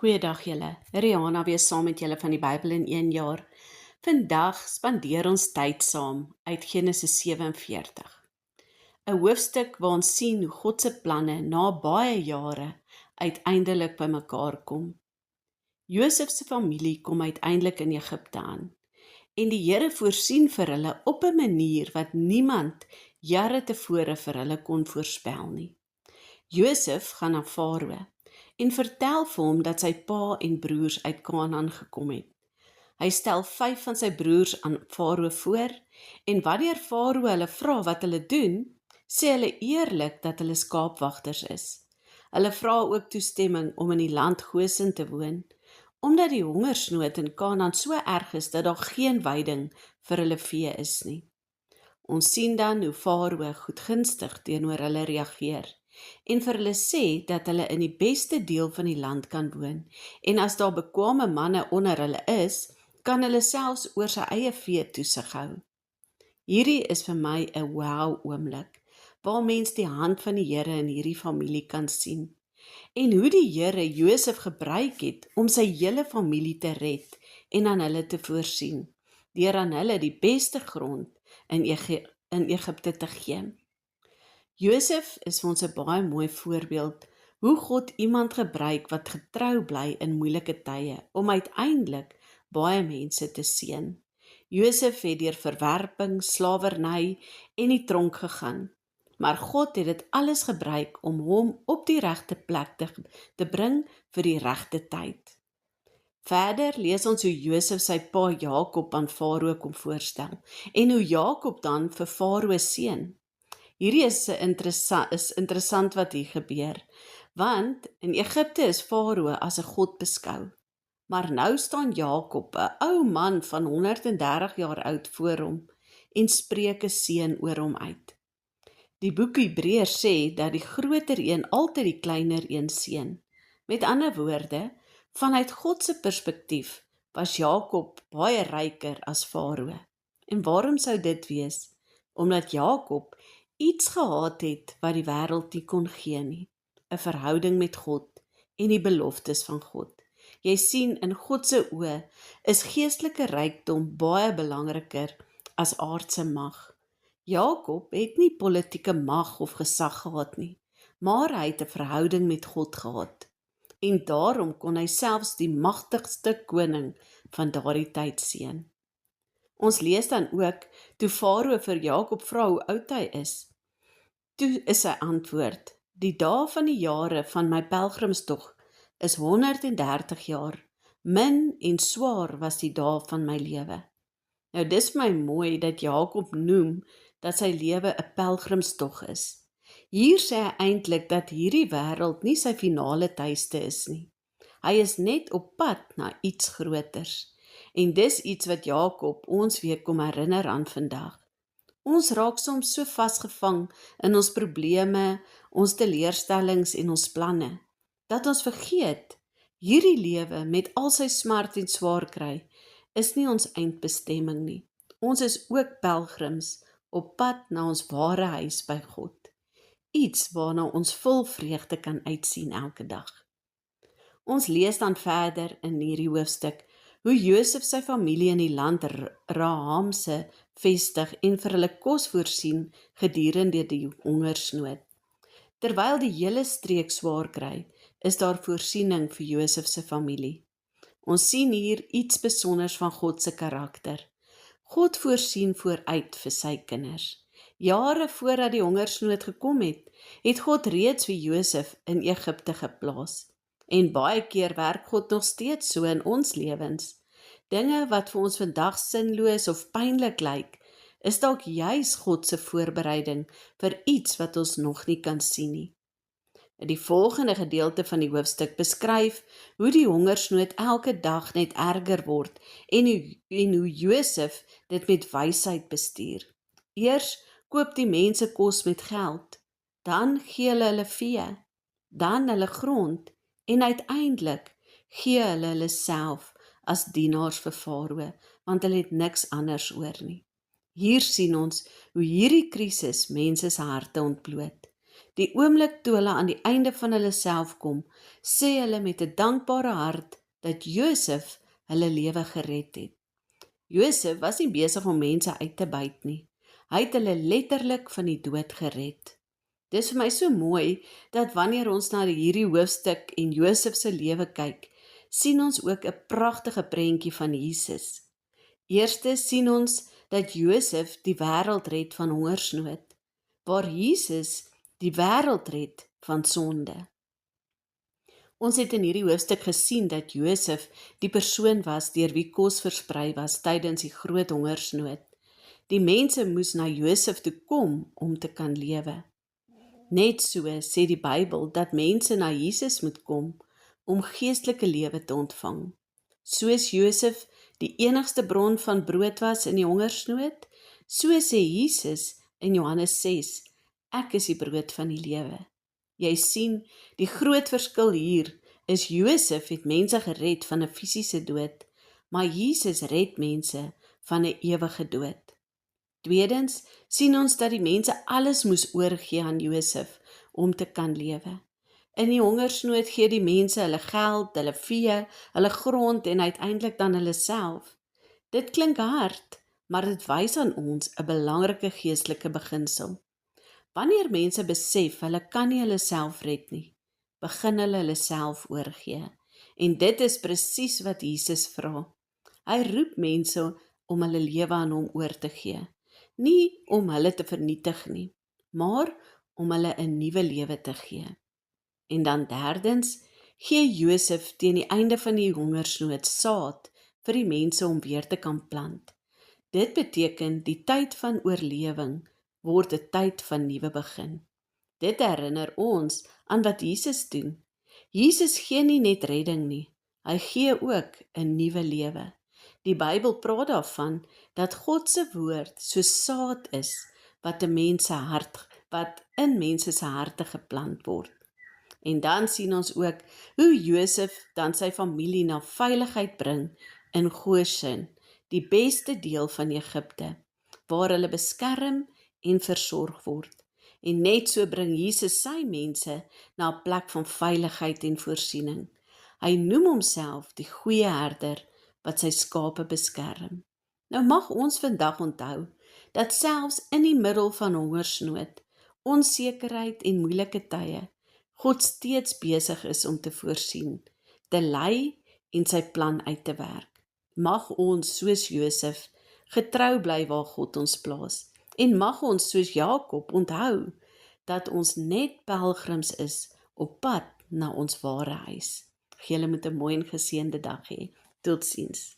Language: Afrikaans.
Goeiedag julle, Rihanna weer saam met julle van die Bybel in 1 jaar. Vandag spandeer ons tyd saam uit Genesis 47. 'n hoofstuk waar ons sien hoe God se planne na baie jare uiteindelik bymekaar kom. Josef se familie kom uiteindelik in Egipte aan en die Here voorsien vir hulle op 'n manier wat niemand jare tevore vir hulle kon voorspel nie. Josef gaan na Farao en vertel vir hom dat sy pa en broers uit Kanaan gekom het. Hy stel 5 van sy broers aan Farao voor en wanneer Farao hulle vra wat hulle doen, sê hulle eerlik dat hulle skaapwagters is. Hulle vra ook toestemming om in die land Gosen te woon, omdat die hongersnood in Kanaan so erg is dat daar geen veiding vir hulle vee is nie. Ons sien dan hoe Farao goedgunstig teenoor hulle reageer en vir hulle sê dat hulle in die beste deel van die land kan woon en as daar bekwame manne onder hulle is, kan hulle selfs oor sy eie vee toesig hou. Hierdie is vir my 'n wow oomblik, waar mens die hand van die Here in hierdie familie kan sien en hoe die Here Josef gebruik het om sy hele familie te red en aan hulle te voorsien, deur aan hulle die beste grond in Egipte te gee. Josef is vir ons 'n baie mooi voorbeeld hoe God iemand gebruik wat getrou bly in moeilike tye om uiteindelik baie mense te seën. Josef het deur verwerping, slawerny en die tronk gegaan, maar God het dit alles gebruik om hom op die regte plek te bring vir die regte tyd. Verder lees ons hoe Josef sy pa Jakob aan Farao kom voorstel en hoe Jakob dan vir Farao seën. Hierdie is interessant wat hier gebeur, want in Egipte is Farao as 'n god beskou. Maar nou staan Jakob, 'n ou man van 130 jaar oud voor hom en spreek 'n seën oor hom uit. Die boek Hebreërs sê dat die groter een altyd die kleiner een seën. Met ander woorde, vanuit God se perspektief was Jakob baie ryker as Farao. En waarom sou dit wees? Omdat Jakob iets gehad het wat die wêreld nie kon gee nie, 'n verhouding met God en die beloftes van God. Jy sien, in God se oë is geestelike rykdom baie belangriker as aardse mag. Jakob het nie politieke mag of gesag gehad nie, maar hy het 'n verhouding met God gehad. En daarom kon hy selfs die magtigste koning van daardie tyd seën. Ons lees dan ook, toe Farao vir Jakob vra hoe oud hy is. Toe is sy antwoord, die dae van die jare van my pelgrimstog is 130 jaar, min en swaar was die dae van my lewe. Nou dis my mooi dat Jakob noem dat sy lewe 'n pelgrimstog is. Hier sê hy eintlik dat hierdie wêreld nie sy finale tuiste is nie. Hy is net op pad na iets groters. En dis iets wat Jakob ons weer kom herinner aan vandag. Ons raak soms so vasgevang in ons probleme, ons teleurstellings en ons planne, dat ons vergeet, hierdie lewe met al sy smart en swaar kry, is nie ons eindbestemming nie. Ons is ook pelgrims op pad na ons ware huis by God. Iets waarna ons vol vreugde kan uitsien elke dag. Ons lees dan verder in hierdie hoofstuk hoe Josef sy familie in die land Raamse vestig en vir hulle kos voorsien gedurende die hongersnood. Terwyl die hele streek swaar kry, is daar voorsiening vir Josef se familie. Ons sien hier iets besonders van God se karakter. God voorsien vooruit vir sy kinders. Jare voordat die hongersnood gekom het, het God reeds vir Josef in Egipte geplaas. En baie keer werk God nog steeds so in ons lewens. Dinge wat vir ons vandag sinloos of pynlik lyk, is dalk juis God se voorbereiding vir iets wat ons nog nie kan sien nie. Die volgende gedeelte van die hoofstuk beskryf hoe die hongersnood elke dag net erger word en hoe Josef dit met wysheid bestuur. Eers koop die mense kos met geld, dan gee hulle vee, dan hulle grond en uiteindelik gee hulle self as dienaars vir Farao, want hulle het niks anders oor nie. Hier sien ons hoe hierdie krisis mense se harte ontbloot. Die oomblik toe hulle aan die einde van hulle self kom, sê hulle met 'n dankbare hart dat Josef hulle lewe gered het. Josef was nie besig om mense uit te byt nie. Hy het hulle letterlik van die dood gered. Dis vir my so mooi dat wanneer ons na hierdie hoofstuk en Josef se lewe kyk, sien ons ook 'n pragtige prentjie van Jesus. Eerstens sien ons dat Josef die wêreld red van hongersnood, waar Jesus die wêreld red van sonde. Ons het in hierdie hoofstuk gesien dat Josef die persoon was deur wie kos versprei was tydens die groot hongersnood. Die mense moes na Josef toe kom om te kan lewe. Net so sê die Bybel dat mense na Jesus moet kom om geestelike lewe te ontvang. Soos Josef die enigste bron van brood was in die hongersnood, so sê Jesus in Johannes 6, ek is die brood van die lewe. Jy sien, die groot verskil hier is Josef het mense gered van 'n fisiese dood, maar Jesus red mense van 'n ewige dood. Tweedens sien ons dat die mense alles moes oorgee aan Josef om te kan lewe. In die hongersnood gee die mense hulle geld, hulle vee, hulle grond en uiteindelik dan hulle self. Dit klink hard, maar dit wys aan ons 'n belangrike geestelike beginsel. Wanneer mense besef hulle kan nie hulle self red nie, begin hulle self oorgee. En dit is presies wat Jesus vra. Hy roep mense om hulle lewe aan hom oor te gee. Nie om hulle te vernietig nie, maar om hulle 'n nuwe lewe te gee. En dan derdens, gee Josef teen die einde van die hongersnood saad vir die mense om weer te kan plant. Dit beteken die tyd van oorlewing word 'n tyd van nuwe begin. Dit herinner ons aan wat Jesus doen. Jesus gee nie net redding nie, hy gee ook 'n nuwe lewe. Die Bybel praat daarvan dat God se woord so saad is wat in mense se harte geplant word. En dan sien ons ook hoe Josef dan sy familie na veiligheid bring in Goshen, die beste deel van Egipte, waar hulle beskerm en versorg word. En net so bring Jesus sy mense na 'n plek van veiligheid en voorsiening. Hy noem homself die goeie herder wat sy skape beskerm. Nou mag ons vandag onthou dat selfs in die middel van hongersnood, onsekerheid en moeilike tye, God steeds besig is om te voorsien, te lei en sy plan uit te werk. Mag ons soos Josef getrou bly waar God ons plaas en mag ons soos Jakob onthou dat ons net pelgrims is op pad na ons ware huis. Julle moet 'n mooi en geseënde dag hê. Totsiens.